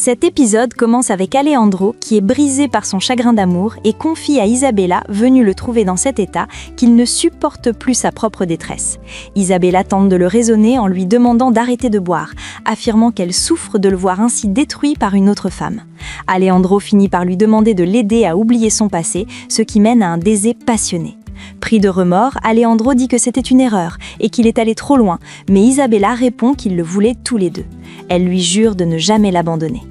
Cet épisode commence avec Alejandro qui est brisé par son chagrin d'amour et confie à Isabella, venue le trouver dans cet état, qu'il ne supporte plus sa propre détresse. Isabella tente de le raisonner en lui demandant d'arrêter de boire, affirmant qu'elle souffre de le voir ainsi détruit par une autre femme. Alejandro finit par lui demander de l'aider à oublier son passé, ce qui mène à un baiser passionné. Pris de remords, Alejandro dit que c'était une erreur et qu'il est allé trop loin, mais Isabella répond qu'ils le voulaient tous les deux. Elle lui jure de ne jamais l'abandonner.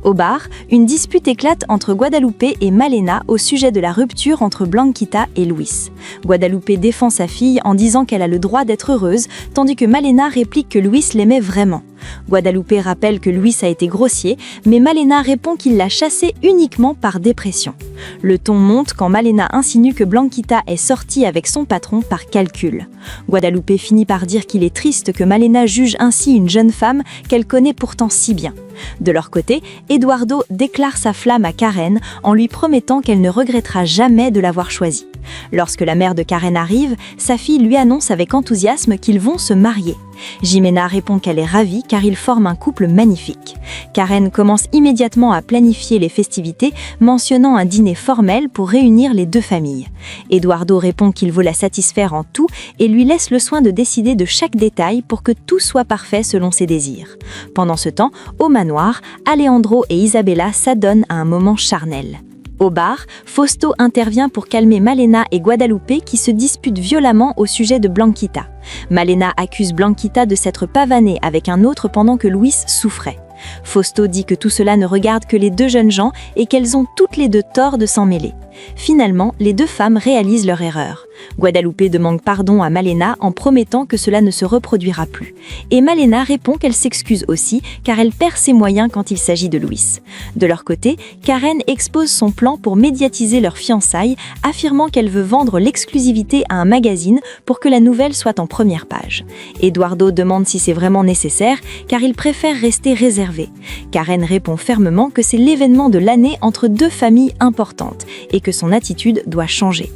Au bar, une dispute éclate entre Guadalupe et Malena au sujet de la rupture entre Blanquita et Luis. Guadalupe défend sa fille en disant qu'elle a le droit d'être heureuse, tandis que Malena réplique que Luis l'aimait vraiment. Guadalupe rappelle que Luis a été grossier, mais Malena répond qu'il l'a chassé uniquement par dépression. Le ton monte quand Malena insinue que Blanquita est sortie avec son patron par calcul. Guadalupe finit par dire qu'il est triste que Malena juge ainsi une jeune femme qu'elle connaît pourtant si bien. De leur côté, Eduardo déclare sa flamme à Karen en lui promettant qu'elle ne regrettera jamais de l'avoir choisi. Lorsque la mère de Karen arrive, sa fille lui annonce avec enthousiasme qu'ils vont se marier. Jimena répond qu'elle est ravie car ils forment un couple magnifique. Karen commence immédiatement à planifier les festivités, mentionnant un dîner formel pour réunir les deux familles. Eduardo répond qu'il veut la satisfaire en tout et lui laisse le soin de décider de chaque détail pour que tout soit parfait selon ses désirs. Pendant ce temps, au manoir, Alejandro et Isabella s'adonnent à un moment charnel. Au bar, Fausto intervient pour calmer Malena et Guadalupe qui se disputent violemment au sujet de Blanquita. Malena accuse Blanquita de s'être pavanée avec un autre pendant que Luis souffrait. Fausto dit que tout cela ne regarde que les deux jeunes gens et qu'elles ont toutes les deux tort de s'en mêler. Finalement, les deux femmes réalisent leur erreur. Guadalupe demande pardon à Malena en promettant que cela ne se reproduira plus. Et Malena répond qu'elle s'excuse aussi car elle perd ses moyens quand il s'agit de Luis. De leur côté, Karen expose son plan pour médiatiser leur fiançailles, affirmant qu'elle veut vendre l'exclusivité à un magazine pour que la nouvelle soit en première page. Eduardo demande si c'est vraiment nécessaire car il préfère rester réservé. Karen répond fermement que c'est l'événement de l'année entre deux familles importantes et que son attitude doit changer.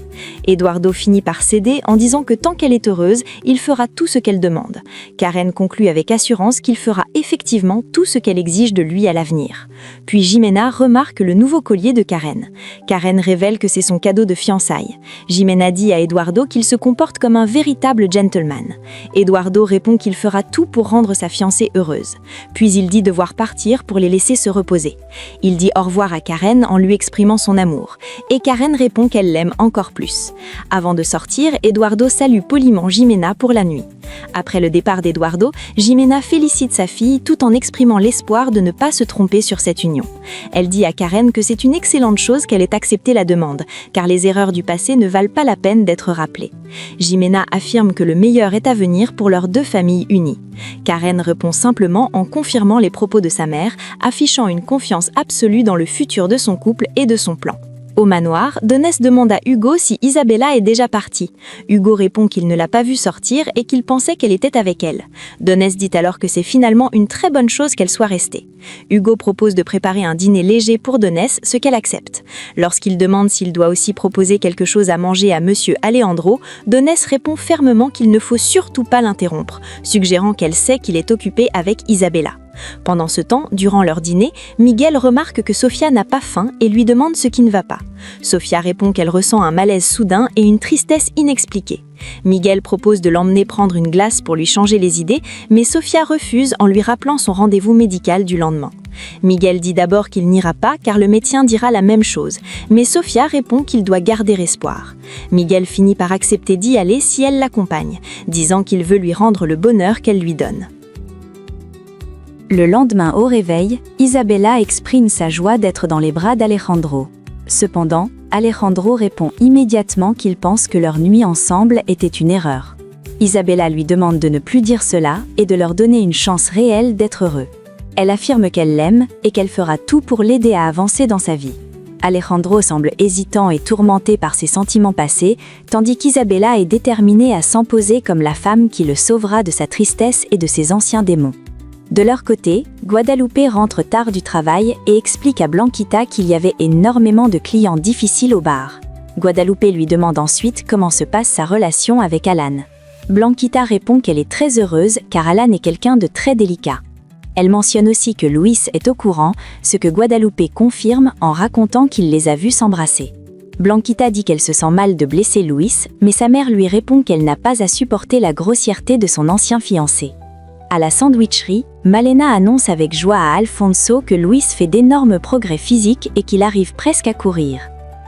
Eduardo finit par céder en disant que tant qu'elle est heureuse, il fera tout ce qu'elle demande. Karen conclut avec assurance qu'il fera effectivement tout ce qu'elle exige de lui à l'avenir. Puis Jimena remarque le nouveau collier de Karen. Karen révèle que c'est son cadeau de fiançailles. Jimena dit à Eduardo qu'il se comporte comme un véritable gentleman. Eduardo répond qu'il fera tout pour rendre sa fiancée heureuse. Puis il dit devoir partir pour les laisser se reposer. Il dit au revoir à Karen en lui exprimant son amour. Et Karen répond qu'elle l'aime encore plus. Avant de sortir, Eduardo salue poliment Jimena pour la nuit. Après le départ d'Eduardo, Jimena félicite sa fille tout en exprimant l'espoir de ne pas se tromper sur cette union. Elle dit à Karen que c'est une excellente chose qu'elle ait accepté la demande, car les erreurs du passé ne valent pas la peine d'être rappelées. Jimena affirme que le meilleur est à venir pour leurs deux familles unies. Karen répond simplement en confirmant les propos de sa mère, affichant une confiance absolue dans le futur de son couple et de son plan. Au manoir, Donés demande à Hugo si Isabella est déjà partie. Hugo répond qu'il ne l'a pas vue sortir et qu'il pensait qu'elle était avec elle. Donés dit alors que c'est finalement une très bonne chose qu'elle soit restée. Hugo propose de préparer un dîner léger pour Donés, ce qu'elle accepte. Lorsqu'il demande s'il doit aussi proposer quelque chose à manger à Monsieur Alejandro, Donés répond fermement qu'il ne faut surtout pas l'interrompre, suggérant qu'elle sait qu'il est occupé avec Isabella. Pendant ce temps, durant leur dîner, Miguel remarque que Sofia n'a pas faim et lui demande ce qui ne va pas. Sofia répond qu'elle ressent un malaise soudain et une tristesse inexpliquée. Miguel propose de l'emmener prendre une glace pour lui changer les idées, mais Sofia refuse en lui rappelant son rendez-vous médical du lendemain. Miguel dit d'abord qu'il n'ira pas car le médecin dira la même chose, mais Sofia répond qu'il doit garder espoir. Miguel finit par accepter d'y aller si elle l'accompagne, disant qu'il veut lui rendre le bonheur qu'elle lui donne. Le lendemain au réveil, Isabella exprime sa joie d'être dans les bras d'Alejandro. Cependant, Alejandro répond immédiatement qu'il pense que leur nuit ensemble était une erreur. Isabella lui demande de ne plus dire cela et de leur donner une chance réelle d'être heureux. Elle affirme qu'elle l'aime et qu'elle fera tout pour l'aider à avancer dans sa vie. Alejandro semble hésitant et tourmenté par ses sentiments passés, tandis qu'Isabella est déterminée à s'imposer comme la femme qui le sauvera de sa tristesse et de ses anciens démons. De leur côté, Guadalupe rentre tard du travail et explique à Blanquita qu'il y avait énormément de clients difficiles au bar. Guadalupe lui demande ensuite comment se passe sa relation avec Alan. Blanquita répond qu'elle est très heureuse car Alan est quelqu'un de très délicat. Elle mentionne aussi que Luis est au courant, ce que Guadalupe confirme en racontant qu'il les a vus s'embrasser. Blanquita dit qu'elle se sent mal de blesser Luis, mais sa mère lui répond qu'elle n'a pas à supporter la grossièreté de son ancien fiancé. À la sandwicherie, Malena annonce avec joie à Alfonso que Luis fait d'énormes progrès physiques et qu'il arrive presque à courir.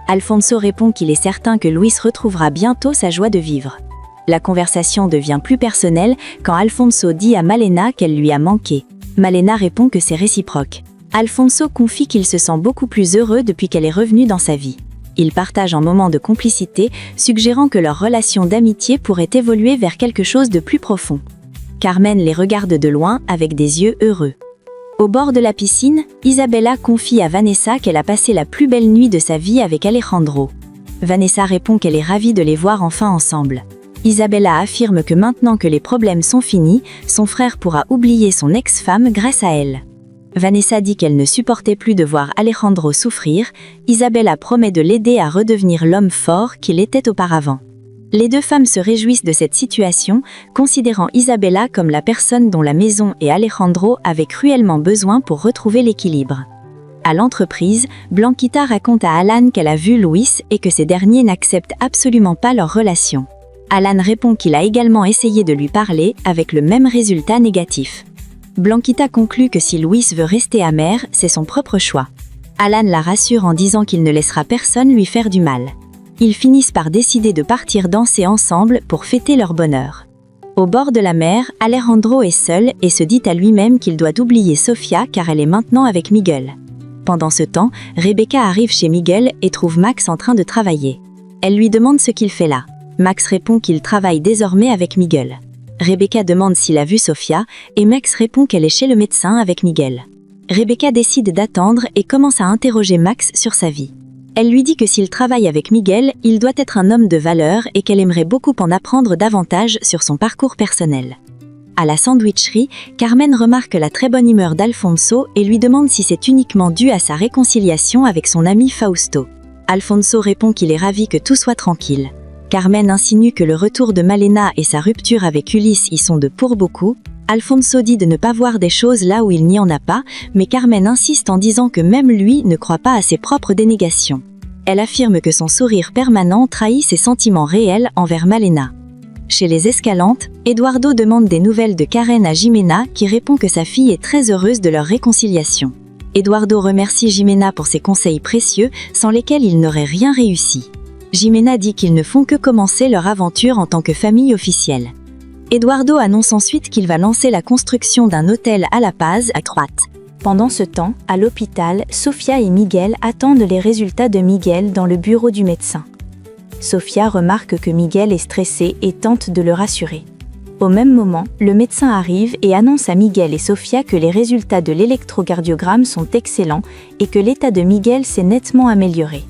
Alfonso répond qu'il est certain que Luis retrouvera bientôt sa joie de vivre. La conversation devient plus personnelle quand Alfonso dit à Malena qu'elle lui a manqué. Malena répond que c'est réciproque. Alfonso confie qu'il se sent beaucoup plus heureux depuis qu'elle est revenue dans sa vie. Ils partagent un moment de complicité, suggérant que leur relation d'amitié pourrait évoluer vers quelque chose de plus profond. Carmen les regarde de loin avec des yeux heureux. Au bord de la piscine, Isabella confie à Vanessa qu'elle a passé la plus belle nuit de sa vie avec Alejandro. Vanessa répond qu'elle est ravie de les voir enfin ensemble. Isabella affirme que maintenant que les problèmes sont finis, son frère pourra oublier son ex-femme grâce à elle. Vanessa dit qu'elle ne supportait plus de voir Alejandro souffrir. Isabella promet de l'aider à redevenir l'homme fort qu'il était auparavant. Les deux femmes se réjouissent de cette situation, considérant Isabella comme la personne dont la maison et Alejandro avaient cruellement besoin pour retrouver l'équilibre. À l'entreprise, Blanquita raconte à Alan qu'elle a vu Luis et que ces derniers n'acceptent absolument pas leur relation. Alan répond qu'il a également essayé de lui parler, avec le même résultat négatif. Blanquita conclut que si Luis veut rester amer, c'est son propre choix. Alan la rassure en disant qu'il ne laissera personne lui faire du mal. Ils finissent par décider de partir danser ensemble pour fêter leur bonheur. Au bord de la mer, Alejandro est seul et se dit à lui-même qu'il doit oublier Sofia car elle est maintenant avec Miguel. Pendant ce temps, Rebecca arrive chez Miguel et trouve Max en train de travailler. Elle lui demande ce qu'il fait là. Max répond qu'il travaille désormais avec Miguel. Rebecca demande s'il a vu Sofia et Max répond qu'elle est chez le médecin avec Miguel. Rebecca décide d'attendre et commence à interroger Max sur sa vie. Elle lui dit que s'il travaille avec Miguel, il doit être un homme de valeur et qu'elle aimerait beaucoup en apprendre davantage sur son parcours personnel. À la sandwicherie, Carmen remarque la très bonne humeur d'Alfonso et lui demande si c'est uniquement dû à sa réconciliation avec son ami Fausto. Alfonso répond qu'il est ravi que tout soit tranquille. Carmen insinue que le retour de Malena et sa rupture avec Ulysse y sont de pour beaucoup. Alfonso dit de ne pas voir des choses là où il n'y en a pas, mais Carmen insiste en disant que même lui ne croit pas à ses propres dénégations. Elle affirme que son sourire permanent trahit ses sentiments réels envers Malena. Chez les Escalantes, Eduardo demande des nouvelles de Karen à Jimena qui répond que sa fille est très heureuse de leur réconciliation. Eduardo remercie Jimena pour ses conseils précieux sans lesquels il n'aurait rien réussi. Jimena dit qu'ils ne font que commencer leur aventure en tant que famille officielle. Eduardo annonce ensuite qu'il va lancer la construction d'un hôtel à La Paz, à Troite. Pendant ce temps, à l'hôpital, Sofia et Miguel attendent les résultats de Miguel dans le bureau du médecin. Sofia remarque que Miguel est stressé et tente de le rassurer. Au même moment, le médecin arrive et annonce à Miguel et Sofia que les résultats de l'électrocardiogramme sont excellents et que l'état de Miguel s'est nettement amélioré.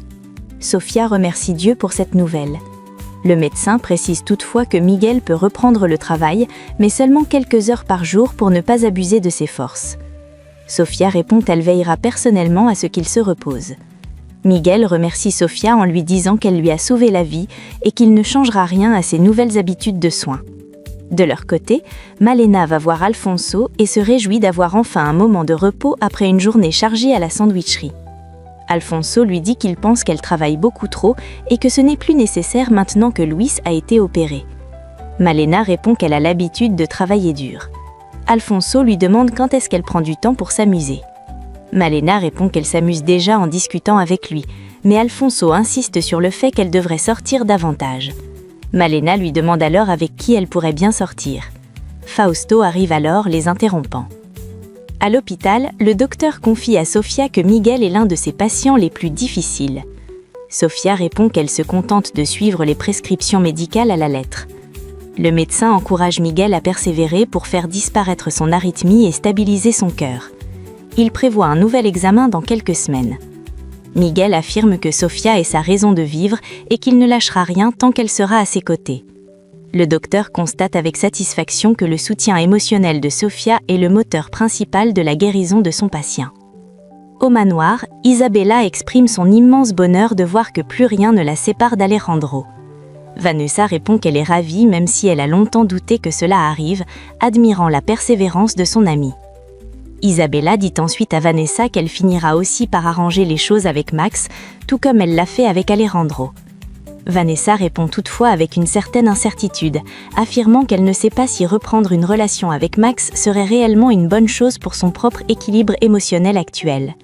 Sofia remercie Dieu pour cette nouvelle. Le médecin précise toutefois que Miguel peut reprendre le travail, mais seulement quelques heures par jour pour ne pas abuser de ses forces. Sofia répond qu'elle veillera personnellement à ce qu'il se repose. Miguel remercie Sofia en lui disant qu'elle lui a sauvé la vie et qu'il ne changera rien à ses nouvelles habitudes de soins. De leur côté, Malena va voir Alfonso et se réjouit d'avoir enfin un moment de repos après une journée chargée à la sandwicherie. Alfonso lui dit qu'il pense qu'elle travaille beaucoup trop et que ce n'est plus nécessaire maintenant que Luis a été opéré. Malena répond qu'elle a l'habitude de travailler dur. Alfonso lui demande quand est-ce qu'elle prend du temps pour s'amuser. Malena répond qu'elle s'amuse déjà en discutant avec lui, mais Alfonso insiste sur le fait qu'elle devrait sortir davantage. Malena lui demande alors avec qui elle pourrait bien sortir. Fausto arrive alors, les interrompant. À l'hôpital, le docteur confie à Sofia que Miguel est l'un de ses patients les plus difficiles. Sofia répond qu'elle se contente de suivre les prescriptions médicales à la lettre. Le médecin encourage Miguel à persévérer pour faire disparaître son arythmie et stabiliser son cœur. Il prévoit un nouvel examen dans quelques semaines. Miguel affirme que Sofia est sa raison de vivre et qu'il ne lâchera rien tant qu'elle sera à ses côtés. Le docteur constate avec satisfaction que le soutien émotionnel de Sofia est le moteur principal de la guérison de son patient. Au manoir, Isabella exprime son immense bonheur de voir que plus rien ne la sépare d'Alejandro. Vanessa répond qu'elle est ravie même si elle a longtemps douté que cela arrive, admirant la persévérance de son amie. Isabella dit ensuite à Vanessa qu'elle finira aussi par arranger les choses avec Max, tout comme elle l'a fait avec Alejandro. Vanessa répond toutefois avec une certaine incertitude, affirmant qu'elle ne sait pas si reprendre une relation avec Max serait réellement une bonne chose pour son propre équilibre émotionnel actuel.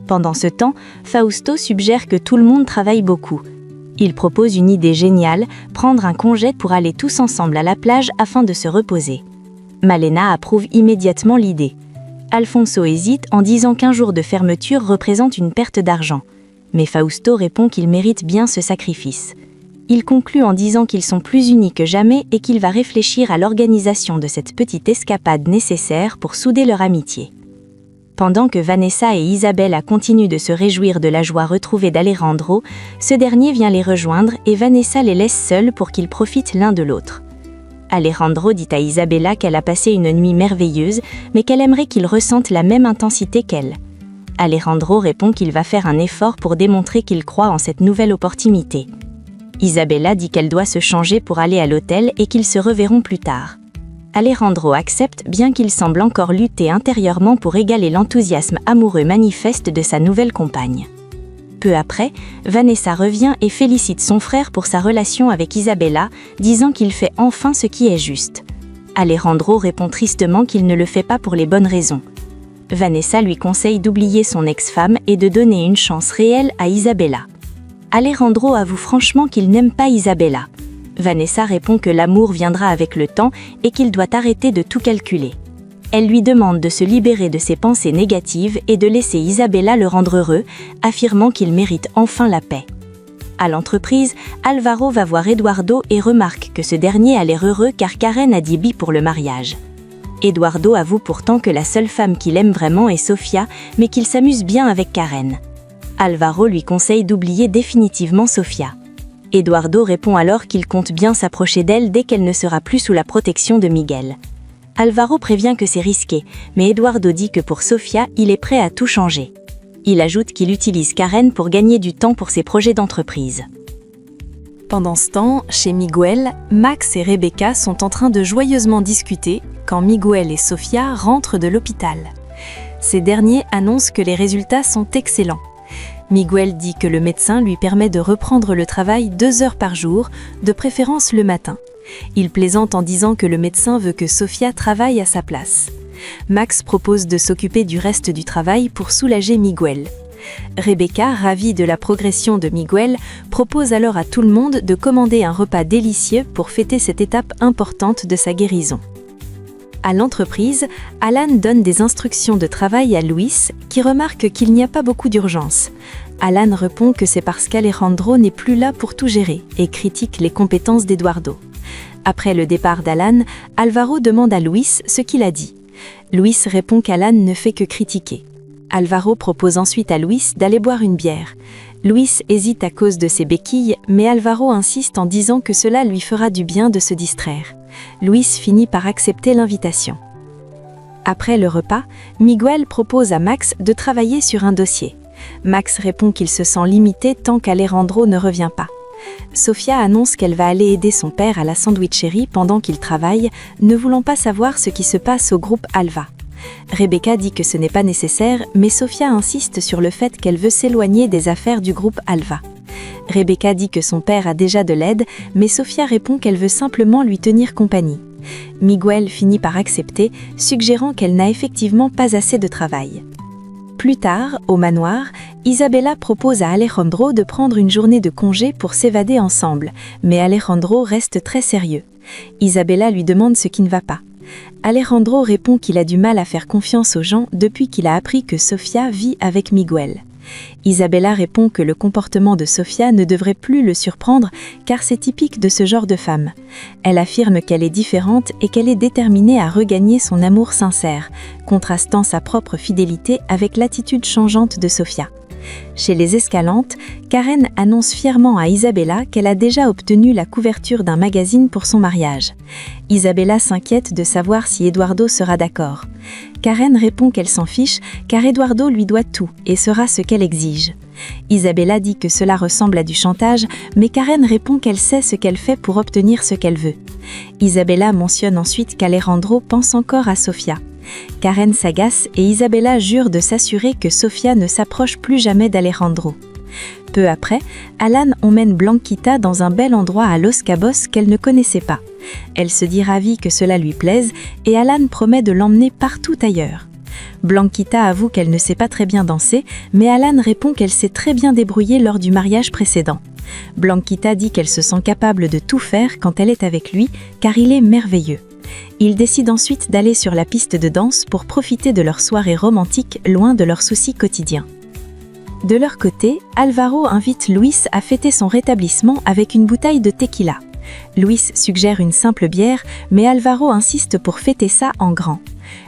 Pendant ce temps, Fausto suggère que tout le monde travaille beaucoup. Il propose une idée géniale, prendre un congé pour aller tous ensemble à la plage afin de se reposer. Malena approuve immédiatement l'idée. Alfonso hésite en disant qu'un jour de fermeture représente une perte d'argent. Mais Fausto répond qu'il mérite bien ce sacrifice. Il conclut en disant qu'ils sont plus unis que jamais et qu'il va réfléchir à l'organisation de cette petite escapade nécessaire pour souder leur amitié. Pendant que Vanessa et Isabella continuent de se réjouir de la joie retrouvée d'Alejandro, ce dernier vient les rejoindre et Vanessa les laisse seuls pour qu'ils profitent l'un de l'autre. Alejandro dit à Isabella qu'elle a passé une nuit merveilleuse, mais qu'elle aimerait qu'il ressente la même intensité qu'elle. Alejandro répond qu'il va faire un effort pour démontrer qu'il croit en cette nouvelle opportunité. Isabella dit qu'elle doit se changer pour aller à l'hôtel et qu'ils se reverront plus tard. Alejandro accepte bien qu'il semble encore lutter intérieurement pour égaler l'enthousiasme amoureux manifeste de sa nouvelle compagne. Peu après, Vanessa revient et félicite son frère pour sa relation avec Isabella, disant qu'il fait enfin ce qui est juste. Alejandro répond tristement qu'il ne le fait pas pour les bonnes raisons. Vanessa lui conseille d'oublier son ex-femme et de donner une chance réelle à Isabella. Alejandro avoue franchement qu'il n'aime pas Isabella. Vanessa répond que l'amour viendra avec le temps et qu'il doit arrêter de tout calculer. Elle lui demande de se libérer de ses pensées négatives et de laisser Isabella le rendre heureux, affirmant qu'il mérite enfin la paix. À l'entreprise, Alvaro va voir Eduardo et remarque que ce dernier a l'air heureux car Karen a dit oui pour le mariage. Eduardo avoue pourtant que la seule femme qu'il aime vraiment est Sofia, mais qu'il s'amuse bien avec Karen. Alvaro lui conseille d'oublier définitivement Sofia. Eduardo répond alors qu'il compte bien s'approcher d'elle dès qu'elle ne sera plus sous la protection de Miguel. Alvaro prévient que c'est risqué, mais Eduardo dit que pour Sofia, il est prêt à tout changer. Il ajoute qu'il utilise Karen pour gagner du temps pour ses projets d'entreprise. Pendant ce temps, chez Miguel, Max et Rebecca sont en train de joyeusement discuter quand Miguel et Sofia rentrent de l'hôpital. Ces derniers annoncent que les résultats sont excellents. Miguel dit que le médecin lui permet de reprendre le travail 2 heures par jour, de préférence le matin. Il plaisante en disant que le médecin veut que Sofia travaille à sa place. Max propose de s'occuper du reste du travail pour soulager Miguel. Rebecca, ravie de la progression de Miguel, propose alors à tout le monde de commander un repas délicieux pour fêter cette étape importante de sa guérison. À l'entreprise, Alan donne des instructions de travail à Luis, qui remarque qu'il n'y a pas beaucoup d'urgence. Alan répond que c'est parce qu'Alejandro n'est plus là pour tout gérer et critique les compétences d'Eduardo. Après le départ d'Alan, Alvaro demande à Luis ce qu'il a dit. Luis répond qu'Alan ne fait que critiquer. Alvaro propose ensuite à Luis d'aller boire une bière. Luis hésite à cause de ses béquilles, mais Alvaro insiste en disant que cela lui fera du bien de se distraire. Luis finit par accepter l'invitation. Après le repas, Miguel propose à Max de travailler sur un dossier. Max répond qu'il se sent limité tant qu'Alejandro ne revient pas. Sofia annonce qu'elle va aller aider son père à la sandwicherie pendant qu'il travaille, ne voulant pas savoir ce qui se passe au groupe Alva. Rebecca dit que ce n'est pas nécessaire, mais Sofia insiste sur le fait qu'elle veut s'éloigner des affaires du groupe Alva. Rebecca dit que son père a déjà de l'aide, mais Sofia répond qu'elle veut simplement lui tenir compagnie. Miguel finit par accepter, suggérant qu'elle n'a effectivement pas assez de travail. Plus tard, au manoir, Isabella propose à Alejandro de prendre une journée de congé pour s'évader ensemble, mais Alejandro reste très sérieux. Isabella lui demande ce qui ne va pas. Alejandro répond qu'il a du mal à faire confiance aux gens depuis qu'il a appris que Sofia vit avec Miguel. Isabella répond que le comportement de Sofia ne devrait plus le surprendre car c'est typique de ce genre de femme. Elle affirme qu'elle est différente et qu'elle est déterminée à regagner son amour sincère, contrastant sa propre fidélité avec l'attitude changeante de Sofia. Chez les Escalantes, Karen annonce fièrement à Isabella qu'elle a déjà obtenu la couverture d'un magazine pour son mariage. Isabella s'inquiète de savoir si Eduardo sera d'accord. Karen répond qu'elle s'en fiche car Eduardo lui doit tout et sera ce qu'elle exige. Isabella dit que cela ressemble à du chantage, mais Karen répond qu'elle sait ce qu'elle fait pour obtenir ce qu'elle veut. Isabella mentionne ensuite qu'Alejandro pense encore à Sofia. Karen s'agace et Isabella jure de s'assurer que Sofia ne s'approche plus jamais d'Alejandro. Peu après, Alan emmène Blanquita dans un bel endroit à Los Cabos qu'elle ne connaissait pas. Elle se dit ravie que cela lui plaise et Alan promet de l'emmener partout ailleurs. Blanquita avoue qu'elle ne sait pas très bien danser, mais Alan répond qu'elle s'est très bien débrouillée lors du mariage précédent. Blanquita dit qu'elle se sent capable de tout faire quand elle est avec lui, car il est merveilleux. Ils décident ensuite d'aller sur la piste de danse pour profiter de leur soirée romantique loin de leurs soucis quotidiens. De leur côté, Alvaro invite Luis à fêter son rétablissement avec une bouteille de tequila. Luis suggère une simple bière, mais Alvaro insiste pour fêter ça en grand.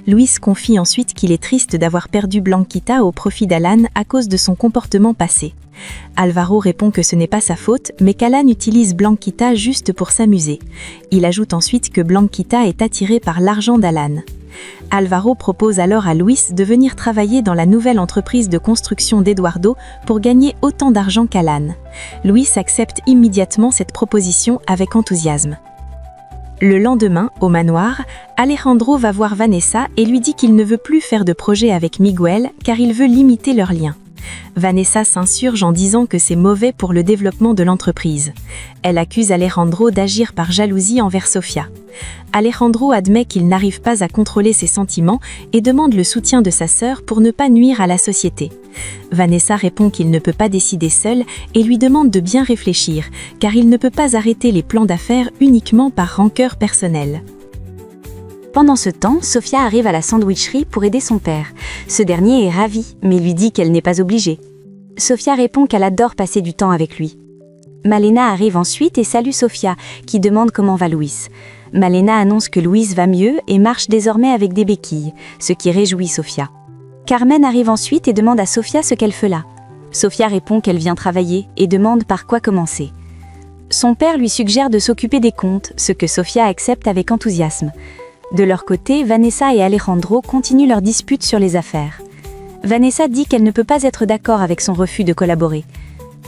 Luis confie ensuite qu'il est triste d'avoir perdu Blanquita au profit d'Alan à cause de son comportement passé. Alvaro répond que ce n'est pas sa faute, mais qu'Alan utilise Blanquita juste pour s'amuser. Il ajoute ensuite que Blanquita est attirée par l'argent d'Alan. Alvaro propose alors à Luis de venir travailler dans la nouvelle entreprise de construction d'Eduardo pour gagner autant d'argent qu'Alan. Luis accepte immédiatement cette proposition avec enthousiasme. Le lendemain, au manoir, Alejandro va voir Vanessa et lui dit qu'il ne veut plus faire de projet avec Miguel car il veut limiter leurs liens. Vanessa s'insurge en disant que c'est mauvais pour le développement de l'entreprise. Elle accuse Alejandro d'agir par jalousie envers Sofia. Alejandro admet qu'il n'arrive pas à contrôler ses sentiments et demande le soutien de sa sœur pour ne pas nuire à la société. Vanessa répond qu'il ne peut pas décider seul et lui demande de bien réfléchir, car il ne peut pas arrêter les plans d'affaires uniquement par rancœur personnelle. Pendant ce temps, Sofia arrive à la sandwicherie pour aider son père. Ce dernier est ravi, mais lui dit qu'elle n'est pas obligée. Sofia répond qu'elle adore passer du temps avec lui. Malena arrive ensuite et salue Sofia, qui demande comment va Luis. Malena annonce que Luis va mieux et marche désormais avec des béquilles, ce qui réjouit Sofia. Carmen arrive ensuite et demande à Sofia ce qu'elle fait là. Sofia répond qu'elle vient travailler et demande par quoi commencer. Son père lui suggère de s'occuper des comptes, ce que Sofia accepte avec enthousiasme. De leur côté, Vanessa et Alejandro continuent leur dispute sur les affaires. Vanessa dit qu'elle ne peut pas être d'accord avec son refus de collaborer.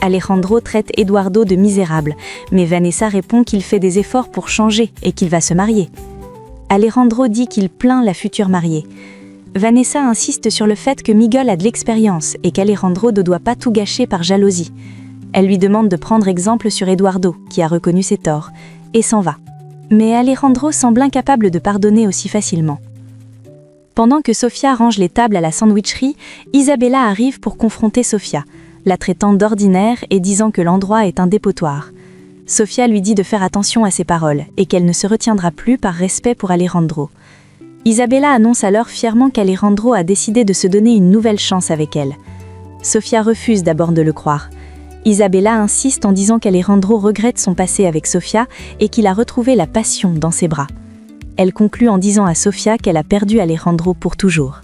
Alejandro traite Eduardo de misérable, mais Vanessa répond qu'il fait des efforts pour changer et qu'il va se marier. Alejandro dit qu'il plaint la future mariée. Vanessa insiste sur le fait que Miguel a de l'expérience et qu'Alejandro ne doit pas tout gâcher par jalousie. Elle lui demande de prendre exemple sur Eduardo, qui a reconnu ses torts, et s'en va. Mais Alejandro semble incapable de pardonner aussi facilement. Pendant que Sofia range les tables à la sandwicherie, Isabella arrive pour confronter Sofia, la traitant d'ordinaire et disant que l'endroit est un dépotoir. Sofia lui dit de faire attention à ses paroles et qu'elle ne se retiendra plus par respect pour Alejandro. Isabella annonce alors fièrement qu'Alejandro a décidé de se donner une nouvelle chance avec elle. Sofia refuse d'abord de le croire. Isabella insiste en disant qu'Alejandro regrette son passé avec Sofia et qu'il a retrouvé la passion dans ses bras. Elle conclut en disant à Sofia qu'elle a perdu Alejandro pour toujours.